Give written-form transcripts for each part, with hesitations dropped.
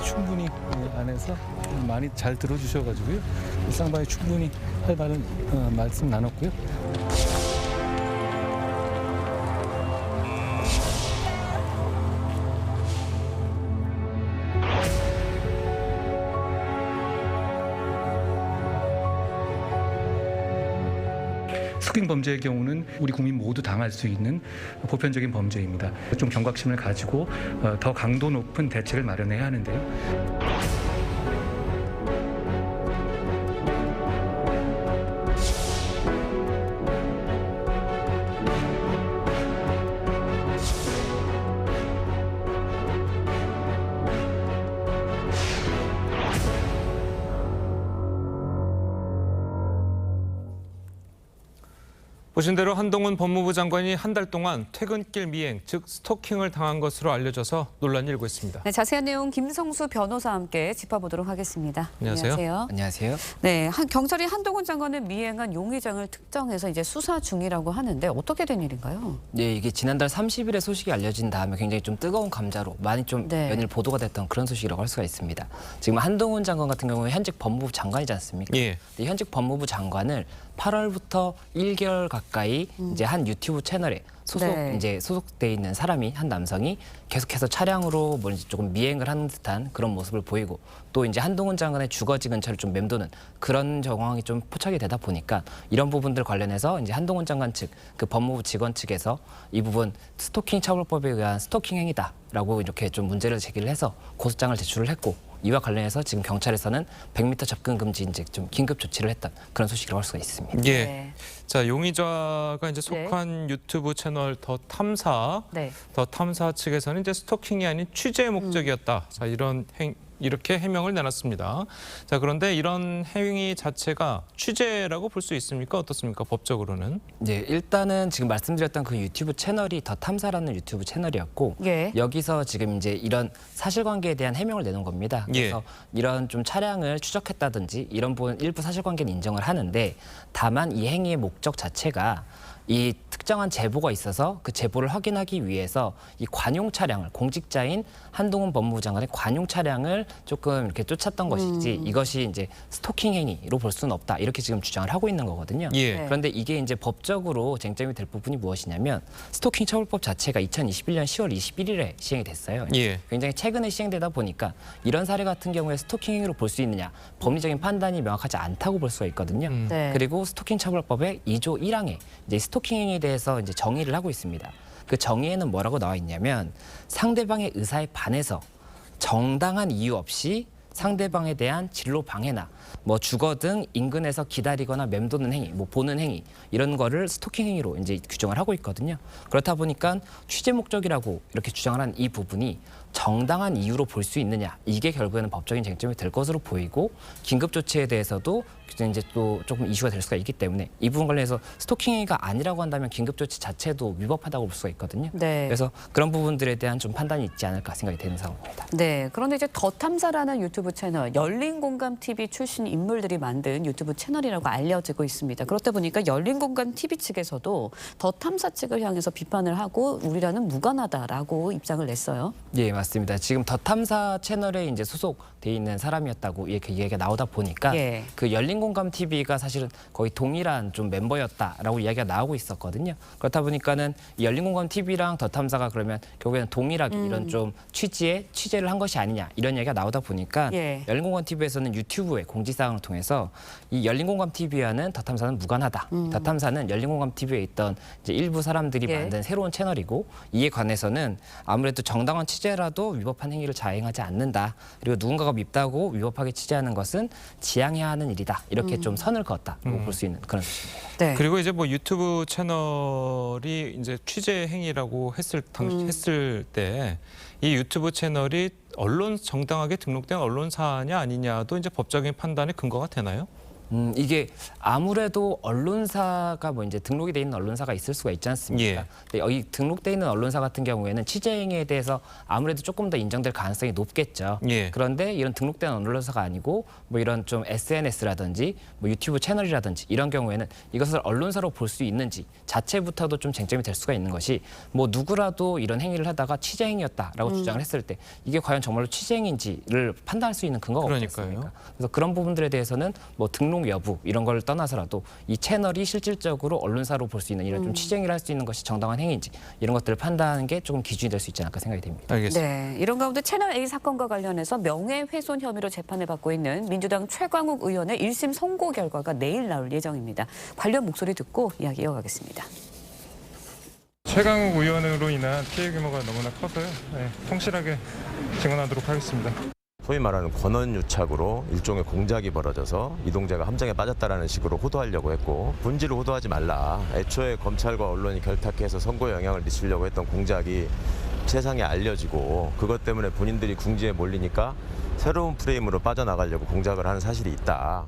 충분히 안에서 많이 잘 들어주셔가지고요. 쌍방이 충분히 할 말은 말씀 나눴고요. 스토킹 범죄의 경우는 우리 국민 모두 당할 수 있는 보편적인 범죄입니다. 좀 경각심을 가지고 더 강도 높은 대책을 마련해야 하는데요. 보신 대로 한동훈 법무부 장관이 한 달 동안 퇴근길 미행, 즉 스토킹을 당한 것으로 알려져서 논란이 일고 있습니다. 네, 자세한 내용 김성수 변호사와 함께 짚어보도록 하겠습니다. 안녕하세요. 안녕하세요. 네, 경찰이 한동훈 장관을 미행한 용의장을 특정해서 이제 수사 중이라고 하는데 어떻게 된 일인가요? 네, 이게 지난달 30일에 소식이 알려진 다음에 굉장히 좀 뜨거운 감자로 많이 좀 네. 연일 보도가 됐던 그런 소식이라고 할 수가 있습니다. 지금 한동훈 장관 같은 경우에 현직 법무부 장관이지 않습니까? 예. 근데 현직 법무부 장관을 8월부터 1개월 가까이 이제 한 유튜브 채널에 네. 이제 소속돼 있는 사람이 한 남성이 계속해서 차량으로 뭐 이제 조금 미행을 하는 듯한 그런 모습을 보이고 또 이제 한동훈 장관의 주거지 근처를 좀 맴도는 그런 정황이 좀 포착이 되다 보니까 이런 부분들 관련해서 이제 한동훈 장관 측 그 법무부 직원 측에서 이 부분 스토킹 처벌법에 의한 스토킹 행위다라고 이렇게 좀 문제를 제기를 해서 고소장을 제출을 했고 이와 관련해서 지금 경찰에서는 100m 접근 금지 이제 좀 긴급 조치를 했던 그런 소식이라고 할 수가 있습니다. 예. 네. 자, 용의자가 이제 속한 유튜브 채널 더 탐사 측에서는 이제 스토킹이 아닌 취재 목적이었다. 자, 이렇게 해명을 내놨습니다. 자, 그런데 이런 행위 자체가 취재라고 볼 수 있습니까? 어떻습니까? 법적으로는? 네, 일단은 지금 말씀드렸던 그 유튜브 채널이 더 탐사라는 유튜브 채널이었고 예. 여기서 지금 이제 이런 사실관계에 대한 해명을 내놓은 겁니다. 그래서 이런 좀 차량을 추적했다든지 이런 부분 일부 사실관계는 인정을 하는데 다만 이 행위의 목적 자체가 이 특정한 제보가 있어서 그 제보를 확인하기 위해서 이 관용 차량을 공직자인 한동훈 법무부 장관의 관용 차량을 조금 이렇게 쫓았던 것이지 이것이 이제 스토킹 행위로 볼 수는 없다 이렇게 지금 주장을 하고 있는 거거든요. 예. 네. 그런데 이게 이제 법적으로 쟁점이 될 부분이 무엇이냐면 스토킹 처벌법 자체가 2021년 10월 21일에 시행이 됐어요. 예. 굉장히 최근에 시행되다 보니까 이런 사례 같은 경우에 스토킹 행위로 볼 수 있느냐 법리적인 판단이 명확하지 않다고 볼 수가 있거든요. 네. 그리고 스토킹 처벌법의 2조 1항에 이제 스토킹 행위에 대해서 이제 정의를 하고 있습니다. 그 정의에는 뭐라고 나와 있냐면 상대방의 의사에 반해서 정당한 이유 없이 상대방에 대한 진로 방해나 뭐 주거 등 인근에서 기다리거나 맴도는 행위, 뭐 보는 행위 이런 거를 스토킹 행위로 이제 규정을 하고 있거든요. 그렇다 보니까 취재 목적이라고 이렇게 주장을 한 이 부분이 정당한 이유로 볼 수 있느냐 이게 결국에는 법적인 쟁점이 될 것으로 보이고 긴급 조치에 대해서도 이제 또 조금 이슈가 될 수가 있기 때문에 이 부분 관련해서 스토킹 행위가 아니라고 한다면 긴급 조치 자체도 위법하다고 볼 수가 있거든요. 네. 그래서 그런 부분들에 대한 좀 판단이 있지 않을까 생각이 되는 상황입니다. 네, 그런데 이제 더 탐사라는 유튜브 채널, 열린공감 TV 출신 인물들이 만든 유튜브 채널이라고 알려지고 있습니다. 그렇다 보니까 열린공감TV 측에서도 더 탐사 측을 향해서 비판을 하고 우리라는 무관하다라고 입장을 냈어요. 예, 맞습니다. 지금 더 탐사 채널에 이제 소속돼 있는 사람이었다고 이렇게 얘기가 나오다 보니까 예. 그 열린공감 TV가 사실은 거의 동일한 좀 멤버였다라고 이야기가 나오고 있었거든요. 그렇다 보니까는 이 열린공감 TV랑 더 탐사가 그러면 결국에는 동일하게 이런 좀 취재를 한 것이 아니냐 이런 얘기가 나오다 보니까 예. 열린공감 TV에서는 유튜브의 공지사항을 통해서 이 열린공감 TV와는 더 탐사는 무관하다. 더 탐사는 열린공감 TV에 있던 이제 일부 사람들이 예. 만든 새로운 채널이고 이에 관해서는 아무래도 정당한 취재라도 위법한 행위를 자행하지 않는다. 그리고 누군가가 밉다고 위법하게 취재하는 것은 지양해야 하는 일이다. 이렇게 좀 선을 그었다고 볼 수 있는 그런 소식입니다. 네. 그리고 이제 뭐 유튜브 채널이 이제 취재 행위라고 했을 때 이 유튜브 채널이 정당하게 등록된 언론사냐 아니냐도 이제 법적인 판단의 근거가 되나요? 이게 아무래도 언론사가 뭐 이제 등록이 돼 있는 언론사가 있을 수가 있지 않습니까? 근데 이 등록돼 있는 언론사 같은 경우에는 취재 행위에 대해서 아무래도 조금 더 인정될 가능성이 높겠죠. 그런데 이런 등록된 언론사가 아니고 뭐 이런 좀 SNS라든지 뭐 유튜브 채널이라든지 이런 경우에는 이것을 언론사로 볼 수 있는지 자체부터도 좀 쟁점이 될 수가 있는 것이 뭐 누구라도 이런 행위를 하다가 취재 행위였다라고 주장을 했을 때 이게 과연 정말로 취재 행위인지를 판단할 수 있는 근거가 없지 않습니까? 그래서 그런 부분들에 대해서는 뭐 등록 여부 이런 걸 떠나서라도 이 채널이 실질적으로 언론사로 볼 수 있는 이런 좀 취재 행위를 할 수 있는 것이 정당한 행위인지 이런 것들을 판단하는 게 조금 기준이 될 수 있지 않을까 생각이 됩니다. 알겠습니다. 네, 이런 가운데 채널 A 사건과 관련해서 명예훼손 혐의로 재판을 받고 있는 민주당 최광욱 의원의 1심 선고 결과가 내일 나올 예정입니다. 관련 목소리 듣고 이야기 이어가겠습니다. 최강욱 의원으로 인한 피해 규모가 너무나 커서요. 성실하게 증언하도록 하겠습니다. 소위 말하는 권언유착으로 일종의 공작이 벌어져서 이동재가 함정에 빠졌다라는 식으로 호도하려고 했고 본질을 호도하지 말라. 애초에 검찰과 언론이 결탁해서 선거에 영향을 미치려고 했던 공작이 세상에 알려지고 그것 때문에 본인들이 궁지에 몰리니까 새로운 프레임으로 빠져나가려고 공작을 하는 사실이 있다.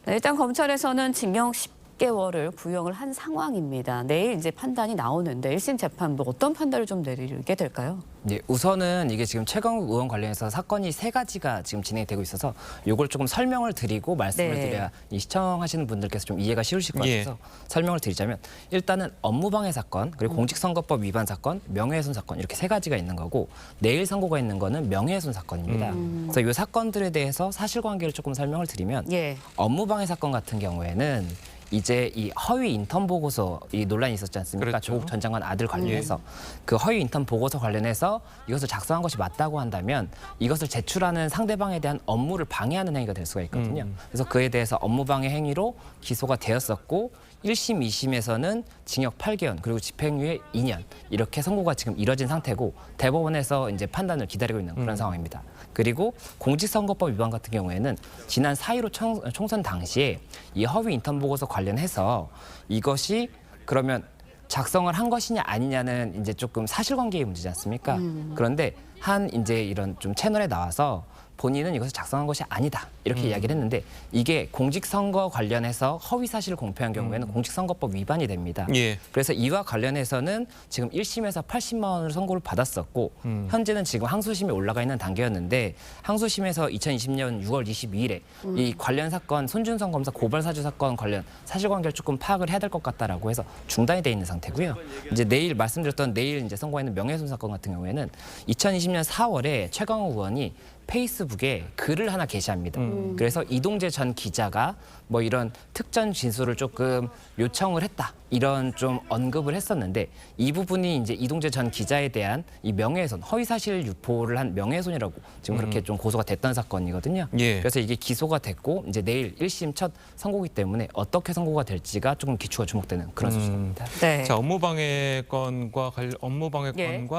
네, 일단 검찰에서는 징역 10개월을 구형을 한 상황입니다. 내일 이제 판단이 나오는데 1심 재판부 어떤 판단을 좀 내리게 될까요? 네, 우선은 이게 지금 최강욱 의원 관련해서 사건이 3가지가 지금 진행이 되고 있어서 이걸 조금 설명을 드리고 말씀을 드려야 이 시청하시는 분들께서 좀 이해가 쉬우실 것 같아서 설명을 드리자면 일단은 업무방해 사건, 그리고 공직선거법 위반 사건, 명예훼손 사건 이렇게 3가지가 있는 거고 내일 선고가 있는 거는 명예훼손 사건입니다. 그래서 이 사건들에 대해서 사실관계를 조금 설명을 드리면 업무방해 사건 같은 경우에는 이제 이 허위 인턴 보고서 이 논란이 있었지 않습니까? 그렇죠. 조국 전 장관 아들 관련해서 그 허위 인턴 보고서 관련해서 이것을 작성한 것이 맞다고 한다면 이것을 제출하는 상대방에 대한 업무를 방해하는 행위가 될 수가 있거든요. 그래서 그에 대해서 업무방해 행위로 기소가 되었었고 1심, 2심에서는 징역 8개월 그리고 집행유예 2년 이렇게 선고가 지금 이뤄진 상태고 대법원에서 이제 판단을 기다리고 있는 그런 상황입니다. 그리고 공직선거법 위반 같은 경우에는 지난 4.15 총선 당시에 이 허위 인턴 보고서 관련해서 이것이 그러면 작성을 한 것이냐 아니냐는 이제 조금 사실관계의 문제지 않습니까? 그런데 한 이제 이런 좀 채널에 나와서 본인은 이것을 작성한 것이 아니다 이렇게 이야기를 했는데 이게 공직선거 관련해서 허위 사실을 공표한 경우에는 공직선거법 위반이 됩니다. 그래서 이와 관련해서는 지금 1심에서 80만 원을 선고를 받았었고 현재는 지금 항소심에 올라가 있는 단계였는데 항소심에서 2020년 6월 22일에 이 관련 사건 손준성 검사 고발 사주 사건 관련 사실관계를 조금 파악을 해야 될 것 같다라고 해서 중단이 돼 있는 상태고요. 이제 내일 말씀드렸던 내일 이제 선고가 있는 명예훼손 사건 같은 경우에는 2020년 4월에 최강욱 의원이 페이스북에 글을 하나 게시합니다. 그래서 이동재 전 기자가 뭐 이런 특전 진술을 조금 요청을 했다. 이런 좀 언급을 했었는데 이 부분이 이제 이동재 전 기자에 대한 이 명예훼손, 허위사실 유포를 한 명예훼손이라고 지금 그렇게 좀 고소가 됐던 사건이거든요. 그래서 이게 기소가 됐고 이제 내일 1심 첫 선고기 때문에 어떻게 선고가 될지가 조금 기초가 주목되는 그런 소식입니다. 자, 업무방해 건과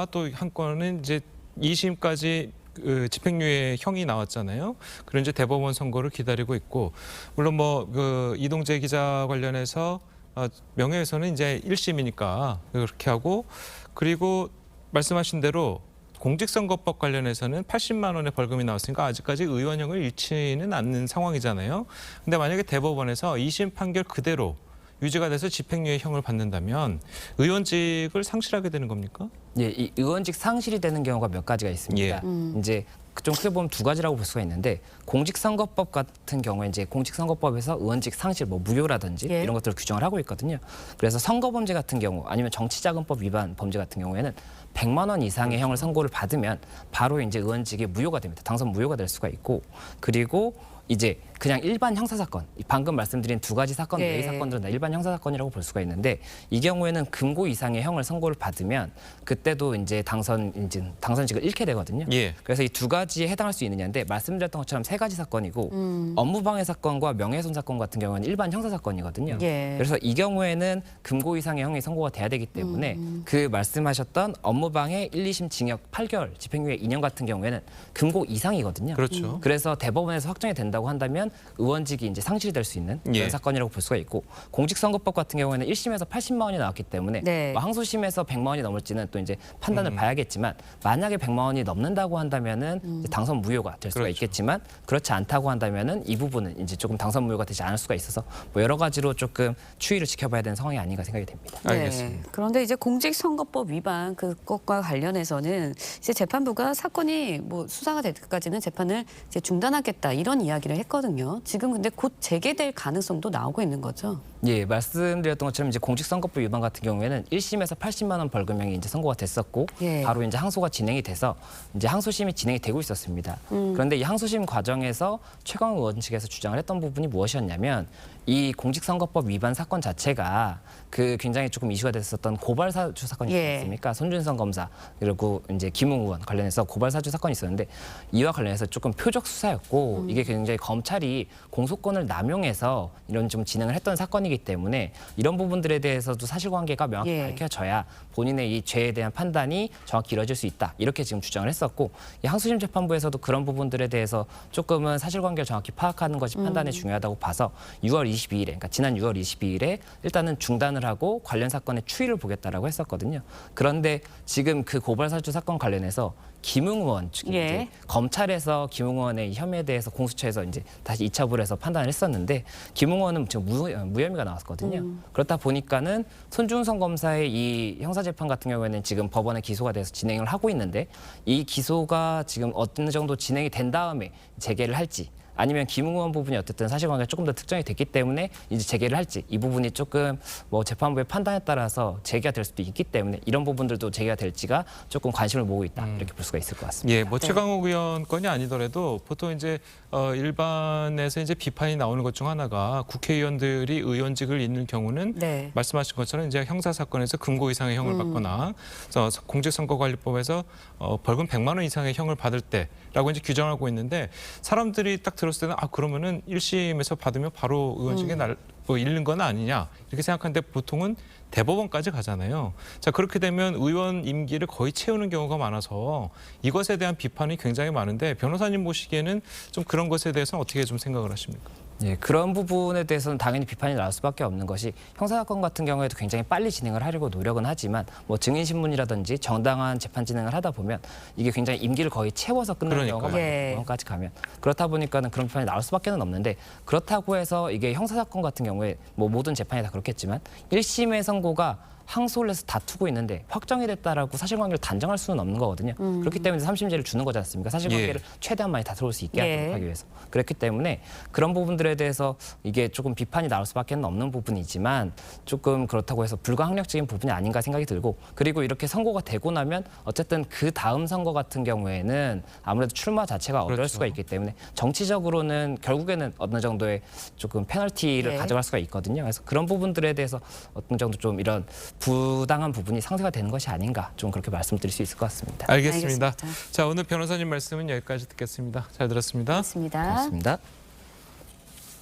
또 한 건은 이제 2심까지 집행유예 형이 나왔잖아요. 그런 이제 대법원 선고를 기다리고 있고 물론 뭐 그 이동재 기자 관련해서 명예훼손은 이제 1심이니까 그렇게 하고 그리고 말씀하신 대로 공직선거법 관련해서는 80만 원의 벌금이 나왔으니까 아직까지 의원형을 잃지는 않는 상황이잖아요. 근데 만약에 대법원에서 2심 판결 그대로 유지가 돼서 집행유예형을 받는다면 의원직을 상실하게 되는 겁니까? 예, 이 의원직 상실이 되는 경우가 몇 가지가 있습니다. 이제 좀 크게 보면 2가지라고 볼 수가 있는데 공직선거법 같은 경우에 이제 공직선거법에서 의원직 상실, 뭐 무효라든지 이런 것들을 규정을 하고 있거든요. 그래서 선거범죄 같은 경우 아니면 정치자금법 위반 범죄 같은 경우에는 100만 원 이상의 형을 선고를 받으면 바로 이제 의원직이 무효가 됩니다. 당선 무효가 될 수가 있고 그리고 이제 그냥 일반 형사사건, 방금 말씀드린 2가지 사건 외의 사건들은 다 일반 형사사건이라고 볼 수가 있는데 이 경우에는 금고 이상의 형을 선고를 받으면 그때도 이제 당선직을 잃게 되거든요. 그래서 이 2가지에 해당할 수 있느냐인데 말씀드렸던 것처럼 3가지 사건이고 업무방해 사건과 명예훼손 사건 같은 경우는 일반 형사사건이거든요. 그래서 이 경우에는 금고 이상의 형이 선고가 돼야 되기 때문에 그 말씀하셨던 업무방해 1, 2심 징역 8개월, 집행유예 2년 같은 경우에는 금고 이상이거든요. 그렇죠. 그래서 대법원에서 확정이 된다고 된다고 한다면 의원직이 이제 상실이 될 수 있는 그런 예. 사건이라고 볼 수가 있고 공직선거법 같은 경우에는 1심에서 80만 원이 나왔기 때문에 네. 뭐 항소심에서 100만 원이 넘을지는 또 이제 판단을 봐야겠지만 만약에 100만 원이 넘는다고 한다면은 이제 당선 무효가 될 수가 그렇죠. 있겠지만 그렇지 않다고 한다면은 이 부분은 이제 조금 당선 무효가 되지 않을 수가 있어서 뭐 여러 가지로 조금 추이를 지켜봐야 되는 상황이 아닌가 생각이 됩니다. 알겠습니다. 그런데 이제 공직선거법 위반 그것과 관련해서는 이제 재판부가 사건이 뭐 수사가 될 때까지는 재판을 이제 중단하겠다 이런 이야기를 했거든요. 지금 근데 곧 재개될 가능성도 나오고 있는 거죠. 예, 말씀드렸던 것처럼 이제 공직선거법 위반 같은 경우에는 1심에서 80만 원 벌금형이 이제 선고가 됐었고 예. 바로 이제 항소가 진행이 돼서 이제 항소심이 진행이 되고 있었습니다. 그런데 이 항소심 과정에서 최강욱 의원 측에서 주장을 했던 부분이 무엇이었냐면 이 공직선거법 위반 사건 자체가 그 굉장히 조금 이슈가 됐었던 고발사주 사건이 있지 예. 않습니까? 손준성 검사 그리고 이제 김웅 의원 관련해서 고발사주 사건이 있었는데 이와 관련해서 조금 표적 수사였고 이게 굉장히 검찰이 공소권을 남용해서 이런 좀 진행을 했던 사건이기 때문에 이런 부분들에 대해서도 사실관계가 명확히 예. 밝혀져야 본인의 이 죄에 대한 판단이 정확히 이루어질 수 있다 이렇게 지금 주장을 했었고 이 항소심 재판부에서도 그런 부분들에 대해서 조금은 사실관계를 정확히 파악하는 것이 판단이 중요하다고 봐서 6월 22일에 그러니까 지난 6월 22일에 일단은 중단을 하고 관련 사건의 추이를 보겠다라고 했었거든요. 그런데 지금 그 고발사주 사건 관련해서 김웅 의원 측이 예. 이제 검찰에서 김웅 의원의 혐의에 대해서 공수처에서 이제 다시 이첩을 해서 판단을 했었는데 김웅 의원은 지금 무혐의가 나왔거든요. 그렇다 보니까는 손준성 검사의 이 형사재판 같은 경우에는 지금 법원에 기소가 돼서 진행을 하고 있는데 이 기소가 지금 어느 정도 진행이 된 다음에 재개를 할지 아니면 김웅 의원 부분이 어쨌든 사실관계가 조금 더 특정이 됐기 때문에 이제 재개를 할지 이 부분이 조금 뭐 재판부의 판단에 따라서 재개가 될 수도 있기 때문에 이런 부분들도 재개가 될지가 조금 관심을 모으고 있다 이렇게 볼 수가 있을 것 같습니다. 예, 뭐 최강욱 의원 건이 아니더라도 보통 이제 일반에서 이제 비판이 나오는 것 중 하나가 국회의원들이 의원직을 잇는 경우는 네. 말씀하신 것처럼 이제 형사 사건에서 금고 이상의 형을 받거나 그래서 공직선거관리법에서 벌금 100만 원 이상의 형을 받을 때라고 이제 규정하고 있는데 사람들이 딱 들었을 때는 아 그러면은 1심에서 받으면 바로 의원직에 잃는 건 아니냐 이렇게 생각하는데 보통은 대법원까지 가잖아요. 자 그렇게 되면 의원 임기를 거의 채우는 경우가 많아서 이것에 대한 비판이 굉장히 많은데 변호사님 보시기에는 좀 그런 것에 대해서는 어떻게 좀 생각을 하십니까? 예, 그런 부분에 대해서는 당연히 비판이 나올 수밖에 없는 것이 형사사건 같은 경우에도 굉장히 빨리 진행을 하려고 노력은 하지만 뭐 증인신문이라든지 정당한 재판 진행을 하다 보면 이게 굉장히 임기를 거의 채워서 끝나는 경우가 많아요. 예. 법원까지 가면. 그렇다 보니까는 그런 비판이 나올 수밖에 없는데 그렇다고 해서 이게 형사사건 같은 경우에 뭐 모든 재판이 다 그렇겠지만 1심의 선고가 항소를 해서 다투고 있는데 확정이 됐다라고 사실관계를 단정할 수는 없는 거거든요. 그렇기 때문에 3심제를 주는 거지 않습니까? 사실관계를 최대한 많이 다툴 수 있게 하도록 하기 위해서. 그렇기 때문에 그런 부분들에 대해서 이게 조금 비판이 나올 수밖에 없는 부분이지만 조금 그렇다고 해서 불가항력적인 부분이 아닌가 생각이 들고 그리고 이렇게 선고가 되고 나면 어쨌든 그 다음 선거 같은 경우에는 아무래도 출마 자체가 어려울 그렇죠. 수가 있기 때문에 정치적으로는 결국에는 어느 정도의 조금 페널티를 예. 가져갈 수가 있거든요. 그래서 그런 부분들에 대해서 어느 정도 좀 이런 부당한 부분이 상쇄가 되는 것이 아닌가 좀 그렇게 말씀드릴 수 있을 것 같습니다. 알겠습니다. 알겠습니다. 자 오늘 변호사님 말씀은 여기까지 듣겠습니다. 잘 들었습니다. 고맙습니다. 고맙습니다.